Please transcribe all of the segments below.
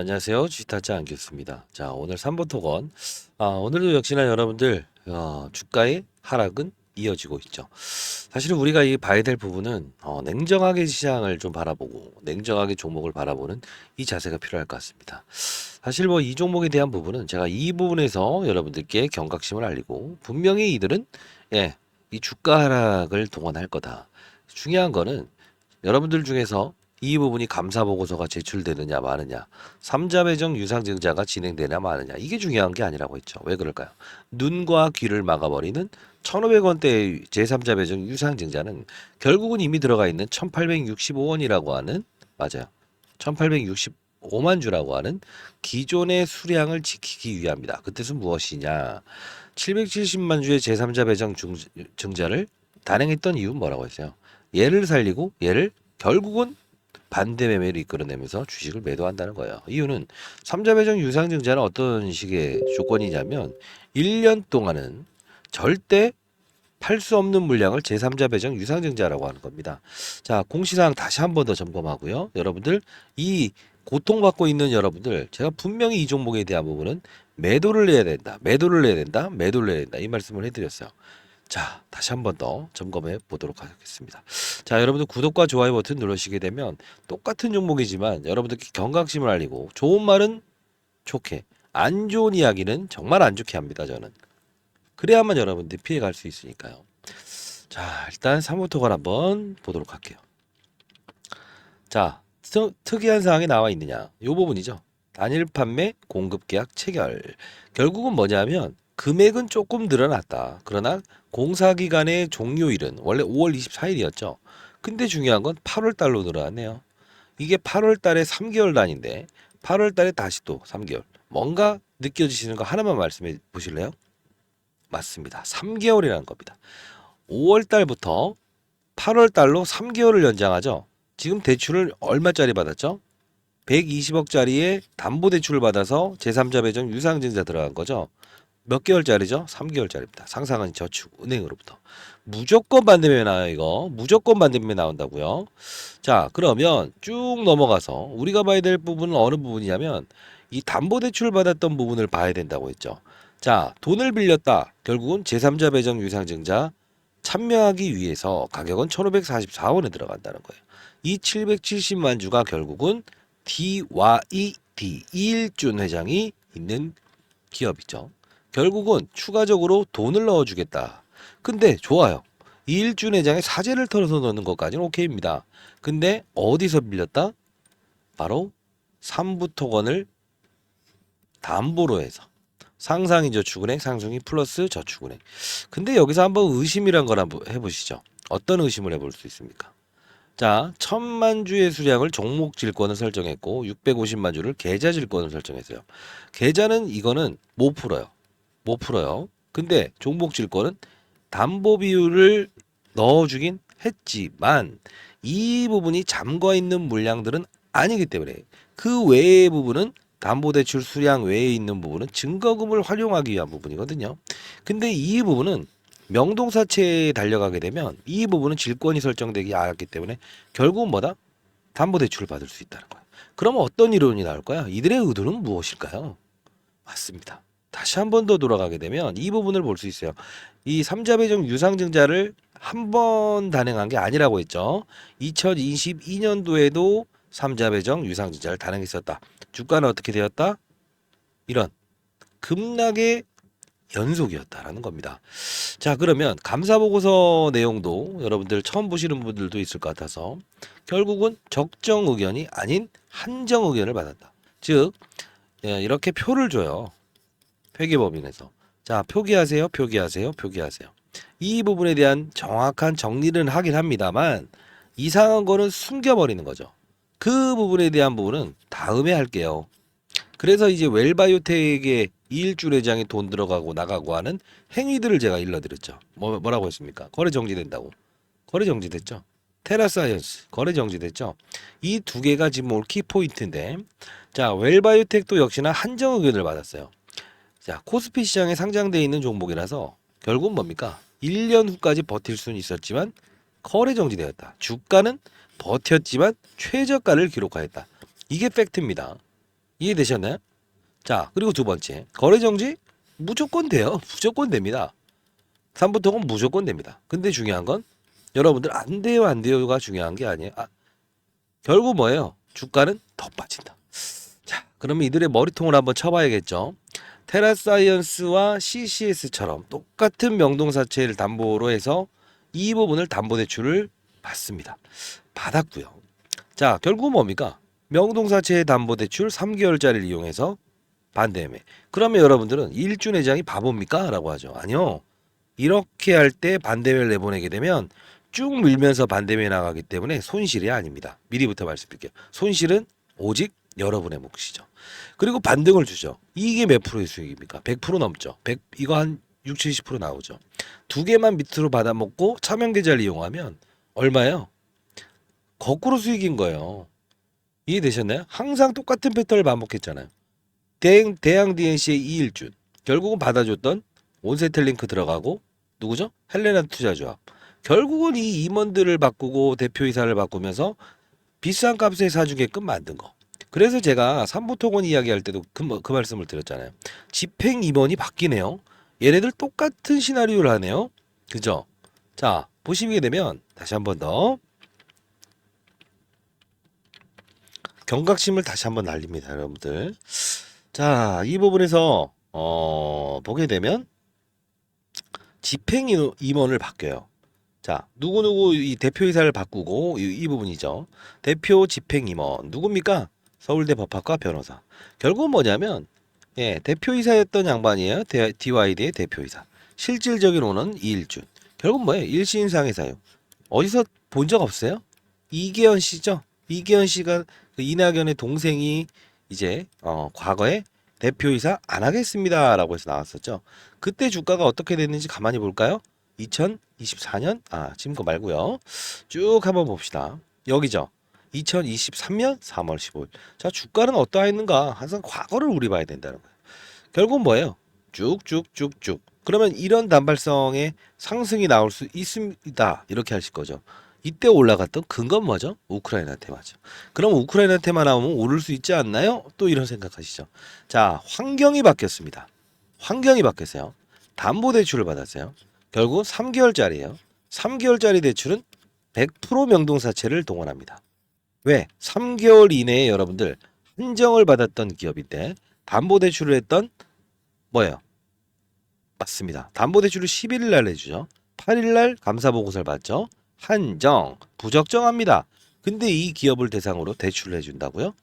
안녕하세요. 지타짜 안겼습니다. 자, 오늘 3번 토건. 오늘도 역시나 여러분들, 주가의 하락은 이어지고 있죠. 사실은 우리가 이 봐야 될 부분은, 냉정하게 시장을 좀 바라보고, 냉정하게 종목을 바라보는 이 자세가 필요할 것 같습니다. 사실 뭐 이 종목에 대한 부분은 제가 이 부분에서 여러분들께 경각심을 알리고, 분명히 이들은, 예, 이 주가 하락을 동원할 거다. 중요한 거는 여러분들 중에서 이 부분이 감사 보고서가 제출되느냐 마느냐, 삼자 배정 유상증자가 진행되냐 마느냐, 이게 중요한 게 아니라고 했죠. 왜 그럴까요? 눈과 귀를 막아버리는 1,500원대의 제3자 배정 유상증자는 결국은 이미 들어가 있는 1,865원이라고 하는, 맞아요, 1,865만 주라고 하는 기존의 수량을 지키기 위함이다. 그 뜻은 무엇이냐? 770만 주의 제3자 배정 증자를 단행했던 이유는 뭐라고 했어요? 얘를 살리고 얘를 결국은 반대 매매를 이끌어내면서 주식을 매도한다는 거예요. 이유는 삼자 배정 유상증자는 어떤 식의 조건이냐면 1년 동안은 절대 팔 수 없는 물량을 제3자 배정 유상증자라고 하는 겁니다. 자, 공시사항 다시 한 번 더 점검하고요. 여러분들, 이 고통받고 있는 여러분들, 제가 분명히 이 종목에 대한 부분은 매도를 해야 된다, 매도를 해야 된다, 매도를 해야 된다, 이 말씀을 해드렸어요. 자, 다시 한 번 더 점검해 보도록 하겠습니다. 자, 여러분들 구독과 좋아요 버튼 누르시게 되면 똑같은 종목이지만 여러분들께 경각심을 알리고, 좋은 말은 좋게, 안 좋은 이야기는 정말 안 좋게 합니다, 저는. 그래야만 여러분들 피해갈 수 있으니까요. 자, 일단 3부토걸 한번 보도록 할게요. 자, 특이한 사항이 나와 있느냐, 이 부분이죠. 단일 판매 공급 계약 체결. 결국은 뭐냐면 금액은 조금 늘어났다. 그러나 공사 기간의 종료일은 원래 5월 24일이었죠. 근데 중요한 건 8월 달로 늘어났네요. 이게 8월 달에 3개월 단인데 8월 달에 다시 또 3개월. 뭔가 느껴지시는 거 하나만 말씀해 보실래요? 맞습니다. 3개월이라는 겁니다. 5월 달부터 8월 달로 3개월을 연장하죠. 지금 대출을 얼마짜리 받았죠? 120억짜리의 담보대출을 받아서 제3자 배정 유상증자 들어간 거죠. 몇 개월짜리죠? 3개월짜리입니다. 상상한 저축 은행으로부터. 무조건 반대매 나와요, 이거. 무조건 반대매 나온다고요. 자, 그러면 쭉 넘어가서 우리가 봐야 될 부분은 어느 부분이냐면 이 담보대출 받았던 부분을 봐야 된다고 했죠. 자, 돈을 빌렸다. 결국은 제3자 배정 유상증자 참여하기 위해서 가격은 1,544원에 들어간다는 거예요. 이 770만 주가 결국은 DYD 이일준 회장이 있는 기업이죠. 결국은 추가적으로 돈을 넣어주겠다. 근데 좋아요. 이일준 회장의 사재를 털어서 넣는 것까지는 오케이입니다. 근데 어디서 빌렸다? 바로 삼부토건을 담보로 해서 상상이 저축은행, 상승이 플러스 저축은행. 근데 여기서 한번 의심이란 걸 한번 해보시죠. 어떤 의심을 해볼 수 있습니까? 자, 1,000만 주의 수량을 종목 질권을 설정했고 650만 주를 계좌 질권을 설정했어요. 계좌는 이거는 못 풀어요. 못 풀어요. 근데 종목 질권은 담보 비율을 넣어주긴 했지만 이 부분이 잠궈 있는 물량들은 아니기 때문에 그 외의 부분은 담보대출 수량 외에 있는 부분은 증거금을 활용하기 위한 부분이거든요. 근데 이 부분은 명동사채에 달려가게 되면 이 부분은 질권이 설정되기 하기 때문에 결국은 뭐다? 담보대출을 받을 수 있다는 거예요. 그러면 어떤 이론이 나올까요? 이들의 의도는 무엇일까요? 맞습니다. 다시 한 번 더 돌아가게 되면 이 부분을 볼 수 있어요. 이 삼자 배정 유상증자를 한 번 단행한 게 아니라고 했죠. 2022년도에도 삼자 배정 유상증자를 단행했었다. 주가는 어떻게 되었다? 이런 급락의 연속이었다라는 겁니다. 자, 그러면 감사 보고서 내용도 여러분들 처음 보시는 분들도 있을 것 같아서 결국은 적정 의견이 아닌 한정 의견을 받았다. 즉, 이렇게 표를 줘요. 회계법인에서. 자, 표기하세요, 표기하세요, 표기하세요. 이 부분에 대한 정확한 정리는 하긴 합니다만 이상한 거는 숨겨버리는 거죠. 그 부분에 대한 부분은 다음에 할게요. 그래서 이제 웰바이오텍의 이일주 회장이 돈 들어가고 나가고 하는 행위들을 제가 일러드렸죠. 뭐라고 했습니까? 거래 정지된다고. 거래 정지됐죠. 테라사이언스 거래 정지됐죠. 이 두 개가 지금 올 키포인트인데, 자, 웰바이오텍도 역시나 한정 의견을 받았어요. 자, 코스피 시장에 상장되어 있는 종목이라서 결국은 뭡니까? 1년 후까지 버틸 수는 있었지만 거래 정지되었다. 주가는 버텼지만 최저가를 기록하였다. 이게 팩트입니다. 이해되셨나요? 자, 그리고 두 번째. 거래정지? 무조건 돼요. 무조건 됩니다. 삼부토건 무조건 됩니다. 근데 중요한 건 여러분들 안 돼요, 안 돼요가 중요한 게 아니에요. 결국 뭐예요? 주가는 더 빠진다. 자, 그러면 이들의 머리통을 한번 쳐봐야겠죠. 테라사이언스와 CCS처럼 똑같은 명동사채를 담보로 해서 이 부분을 담보대출을 받습니다. 받았고요. 자, 결국 뭡니까? 명동사채의 담보대출 3개월짜리를 이용해서 반대매. 그러면 여러분들은 일준 회장이 바보입니까? 라고 하죠. 아니요. 이렇게 할 때 반대매를 내보내게 되면 쭉 밀면서 반대매에 나가기 때문에 손실이 아닙니다. 미리부터 말씀드릴게요. 손실은 오직 여러분의 몫이죠. 그리고 반등을 주죠. 이게 몇 프로의 수익입니까? 100% 넘죠. 100, 이거 한 6, 70% 나오죠. 두 개만 밑으로 받아먹고 차명계좌를 이용하면 얼마예요? 거꾸로 수익인 거예요. 이해되셨나요? 항상 똑같은 패턴을 반복했잖아요. 대양 DNC의 이일준 결국은 받아줬던 온세텔링크 들어가고 누구죠? 헬레나 투자조합. 결국은 이 임원들을 바꾸고 대표이사를 바꾸면서 비싼 값에 사주게끔 만든 거. 그래서 제가 삼부토건 이야기할 때도 그 말씀을 드렸잖아요. 집행 임원이 바뀌네요. 얘네들 똑같은 시나리오를 하네요. 그죠? 자, 보시게 되면 다시 한번 더 경각심을 다시 한번 날립니다, 여러분들. 자, 이 부분에서 보게 되면 집행 임원을 바뀌어요. 자, 누구누구 이 대표이사를 바꾸고 이 부분이죠. 대표 집행 임원 누굽니까? 서울대 법학과 변호사. 결국은 뭐냐면 대표이사였던 양반이에요. DYD의 대표이사. 실질적으로는 이일준. 결국 뭐예요? 일신상의 사유. 어디서 본 적 없어요? 이계현 씨죠. 이계현 씨가 그 이낙연의 동생이 이제 과거에 대표이사 안 하겠습니다라고 해서 나왔었죠. 그때 주가가 어떻게 됐는지 가만히 볼까요? 2024년 지금 거 말고요. 쭉 한번 봅시다. 여기죠. 2023년 3월 15일. 자, 주가는 어떠했는가? 항상 과거를 우리 봐야 된다는 거예요. 결국은 뭐예요? 쭉쭉쭉쭉. 그러면 이런 단발성의 상승이 나올 수 있습니다. 이렇게 하실 거죠. 이때 올라갔던 근거는 뭐죠? 우크라이나 테마죠. 그럼 우크라이나 테마 나오면 오를 수 있지 않나요? 또 이런 생각하시죠. 자, 환경이 바뀌었습니다. 환경이 바뀌었어요. 담보대출을 받았어요. 결국 3개월짜리예요. 3개월짜리 대출은 100% 명동사채를 동원합니다. 왜? 3개월 이내에 여러분들 한정을 받았던 기업인데 담보대출을 했던 뭐예요? 맞습니다. 담보대출을 11일 날 해주죠. 8일 날 감사보고서를 받죠. 한정, 부적정합니다. 근데 이 기업을 대상으로 대출을 해준다고요?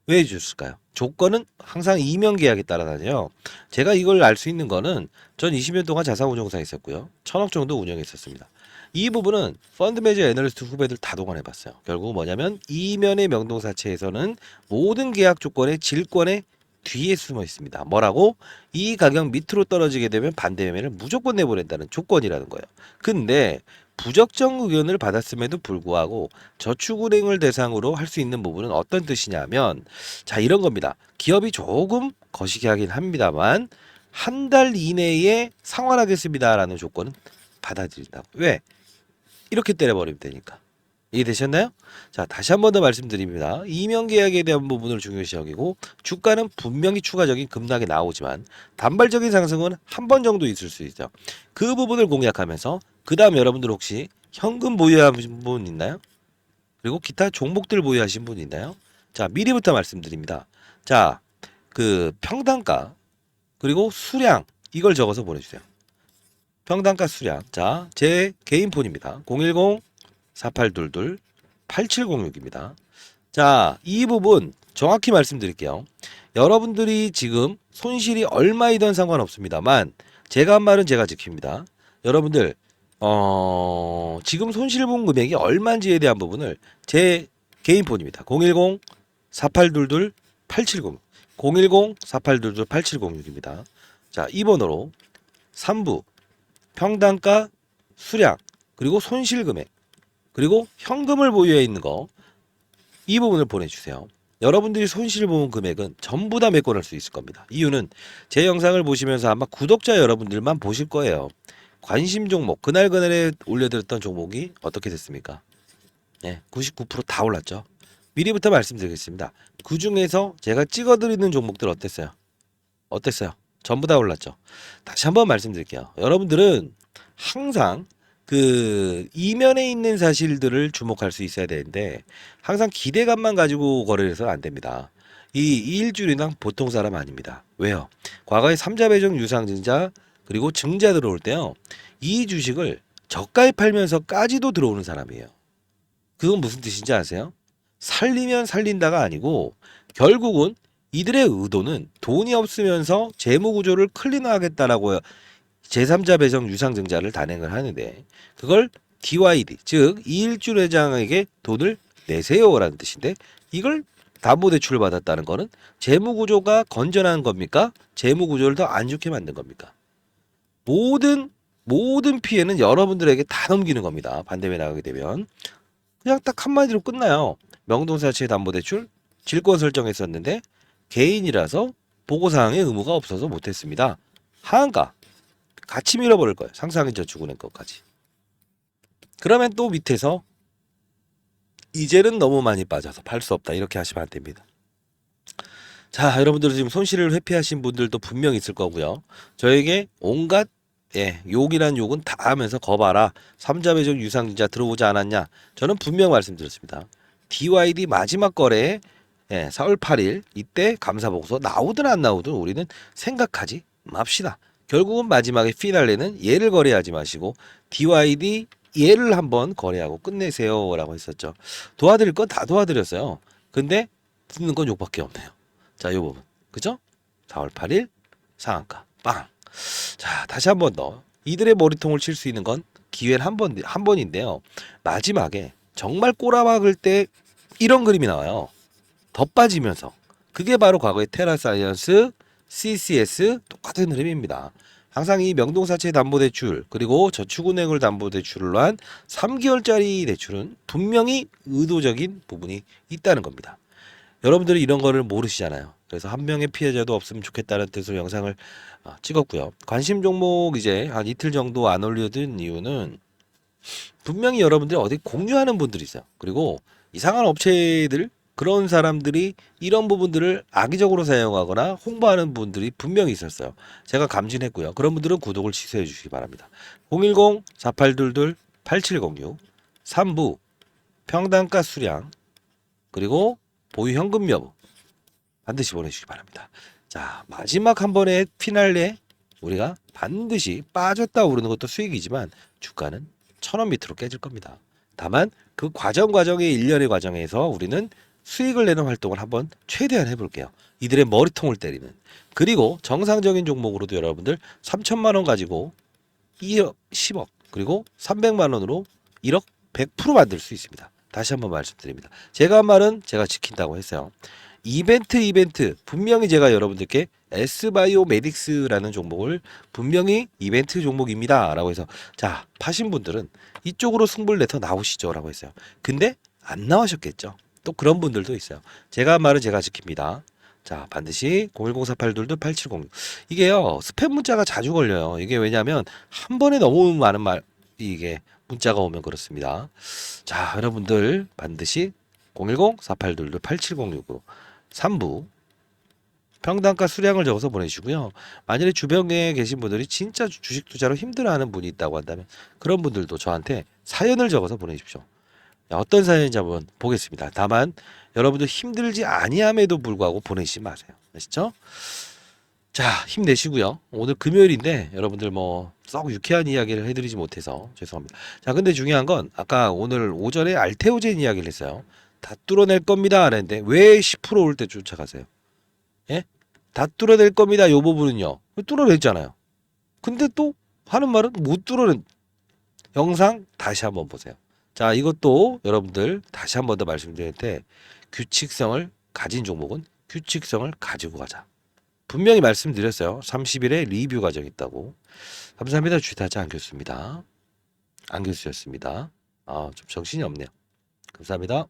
왜 해줬을까요? 조건은 항상 이면 계약에 따라다녀요. 제가 이걸 알 수 있는 거는 전 20년 동안 자산운용사 있었고요. 1000억 정도 운영했었습니다. 이 부분은 펀드 매니저 애널리스트 후배들 다 동원해봤어요. 결국 뭐냐면 이면의 명동사채에서는 모든 계약 조건의 질권에 뒤에 숨어 있습니다. 뭐라고? 이 가격 밑으로 떨어지게 되면 반대 매매를 무조건 내보낸다는 조건이라는 거예요. 근데 부적정 의견을 받았음에도 불구하고 저축은행을 대상으로 할 수 있는 부분은 어떤 뜻이냐면 자 이런 겁니다. 기업이 조금 거시기 하긴 합니다만 한 달 이내에 상환하겠습니다라는 조건은 받아들인다고. 왜? 이렇게 때려버리면 되니까. 이해되셨나요? 자, 다시 한 번 더 말씀드립니다. 이면 계약에 대한 부분을 중요시 여기고 주가는 분명히 추가적인 급락이 나오지만 단발적인 상승은 한 번 정도 있을 수 있죠. 그 부분을 공략하면서 그 다음 여러분들 혹시 현금 보유하신 분 있나요? 그리고 기타 종목들 보유하신 분 있나요? 자, 미리부터 말씀드립니다. 자, 그 평단가 그리고 수량 이걸 적어서 보내주세요. 평단가 수량. 자, 제 개인 폰입니다. 010-4822-8706입니다. 자, 이 부분 정확히 말씀드릴게요. 여러분들이 지금 손실이 얼마이든 상관없습니다만 제가 한 말은 제가 지킵니다. 여러분들 지금 손실 본 금액이 얼마인지에 대한 부분을 제 개인 폰입니다. 010-4822-8706 010-4822-8706입니다. 자, 이 번호로 3부 평단가 수량 그리고 손실 금액 그리고 현금을 보유해 있는 거 이 부분을 보내주세요. 여러분들이 손실 보은 금액은 전부 다 메꿔낼 수 있을 겁니다. 이유는 제 영상을 보시면서 아마 구독자 여러분들만 보실 거예요. 관심 종목 그날그날에 올려드렸던 종목이 어떻게 됐습니까? 99%다 올랐죠. 미리부터 말씀드리겠습니다. 그 중에서 제가 찍어드리는 종목들 어땠어요? 어땠어요? 전부 다 올랐죠. 다시 한번 말씀드릴게요. 여러분들은 항상 그 이면에 있는 사실들을 주목할 수 있어야 되는데 항상 기대감만 가지고 거래를 해서는 안 됩니다. 이 일주일이랑 보통 사람 아닙니다. 왜요? 과거에 삼자 배정 유상증자 그리고 증자 들어올 때요. 이 주식을 저가에 팔면서까지도 들어오는 사람이에요. 그건 무슨 뜻인지 아세요? 살리면 살린다가 아니고 결국은 이들의 의도는 돈이 없으면서 재무 구조를 클린하겠다라고 제3자 배정 유상증자를 단행을 하는데 그걸 DYD 즉 이일주 회장에게 돈을 내세요라는 뜻인데 이걸 담보대출을 받았다는 거는 재무 구조가 건전한 겁니까? 재무 구조를 더 안 좋게 만든 겁니까? 모든 피해는 여러분들에게 다 넘기는 겁니다. 반대에 나가게 되면 그냥 딱 한마디로 끝나요. 명동사채 담보대출 질권 설정했었는데 개인이라서 보고사항에 의무가 없어서 못했습니다. 하한가 같이 밀어버릴 거예요. 상상인 저축은행 것까지. 그러면 또 밑에서 이제는 너무 많이 빠져서 팔 수 없다 이렇게 하시면 안 됩니다. 자, 여러분들 지금 손실을 회피하신 분들도 분명 있을 거고요. 저에게 온갖 욕이란 욕은 다 하면서 거봐라. 삼자 배정 유상증자 들어오지 않았냐? 저는 분명 말씀드렸습니다. DYD 마지막 거래에 4월 8일 이때 감사보고서 나오든 안 나오든 우리는 생각하지 맙시다. 결국은 마지막에 피날레는 얘를 거래하지 마시고 DYD 얘를 한번 거래하고 끝내세요 라고 했었죠. 도와드릴 건 다 도와드렸어요. 근데 듣는 건 욕밖에 없네요. 자, 요 부분 그죠? 4월 8일 상한가 빵. 자, 다시 한 번 더. 이들의 머리통을 칠 수 있는 건 기회는 한 번인데요. 마지막에 정말 꼬라박을 때 이런 그림이 나와요. 더 빠지면서. 그게 바로 과거의 테라사이언스, CCS 똑같은 흐름입니다. 항상 이 명동사채 담보대출 그리고 저축은행을 담보대출로 한 3개월짜리 대출은 분명히 의도적인 부분이 있다는 겁니다. 여러분들이 이런 거를 모르시잖아요. 그래서 한 명의 피해자도 없으면 좋겠다는 뜻으로 영상을 찍었고요. 관심 종목 이제 한 이틀 정도 안 올려둔 이유는 분명히 여러분들이 어디 공유하는 분들이 있어요. 그리고 이상한 업체들 그런 사람들이 이런 부분들을 악의적으로 사용하거나 홍보하는 분들이 분명히 있었어요. 제가 감진했고요. 그런 분들은 구독을 취소해 주시기 바랍니다. 010-4822-8706 3부 평단가 수량 그리고 보유 현금 여부 반드시 보내주시기 바랍니다. 자, 마지막 한 번의 피날레 우리가 반드시 빠졌다 오르는 것도 수익이지만 주가는 1,000원 밑으로 깨질 겁니다. 다만 그 과정의 일련의 과정에서 우리는 수익을 내는 활동을 한번 최대한 해볼게요. 이들의 머리통을 때리는. 그리고 정상적인 종목으로도 여러분들 3천만 원 가지고 2억, 10억 그리고 300만 원으로 1억 100% 만들 수 있습니다. 다시 한번 말씀드립니다. 제가 한 말은 제가 지킨다고 했어요. 이벤트 분명히 제가 여러분들께 S바이오메딕스라는 종목을 분명히 이벤트 종목입니다 라고 해서 자 파신 분들은 이쪽으로 승부를 내서 나오시죠 라고 했어요. 근데 안 나오셨겠죠. 또 그런 분들도 있어요. 제가 한 말은 제가 지킵니다. 자 반드시 01048228706 이게요 스팸 문자가 자주 걸려요. 이게 왜냐면 한 번에 너무 많은 이게 문자가 오면 그렇습니다. 자 여러분들 반드시 010-4822-8706으로 3부 평단가 수량을 적어서 보내주시고요. 만약에 주변에 계신 분들이 진짜 주식 투자로 힘들어하는 분이 있다고 한다면 그런 분들도 저한테 사연을 적어서 보내주십시오. 어떤 사연인지 한번 보겠습니다. 다만 여러분들 힘들지 아니함에도 불구하고 보내시지 마세요. 아시죠? 자 힘내시고요. 오늘 금요일인데 여러분들 뭐 썩 유쾌한 이야기를 해드리지 못해서 죄송합니다. 자 근데 중요한 건 아까 오늘 오전에 알테오젠 이야기를 했어요. 다 뚫어낼 겁니다 하는데 왜 10%올 때 쫓아가세요? 예? 다 뚫어낼 겁니다 요 부분은요. 뚫어냈잖아요. 근데 또 하는 말은 못 뚫어낸 영상 다시 한번 보세요. 자 이것도 여러분들 다시 한번 더 말씀드릴 때 규칙성을 가진 종목은 규칙성을 가지고 가자. 분명히 말씀드렸어요. 30일에 리뷰 과정이 있다고. 감사합니다. 주타자 안교수입니다. 안교수였습니다. 좀 정신이 없네요. 감사합니다.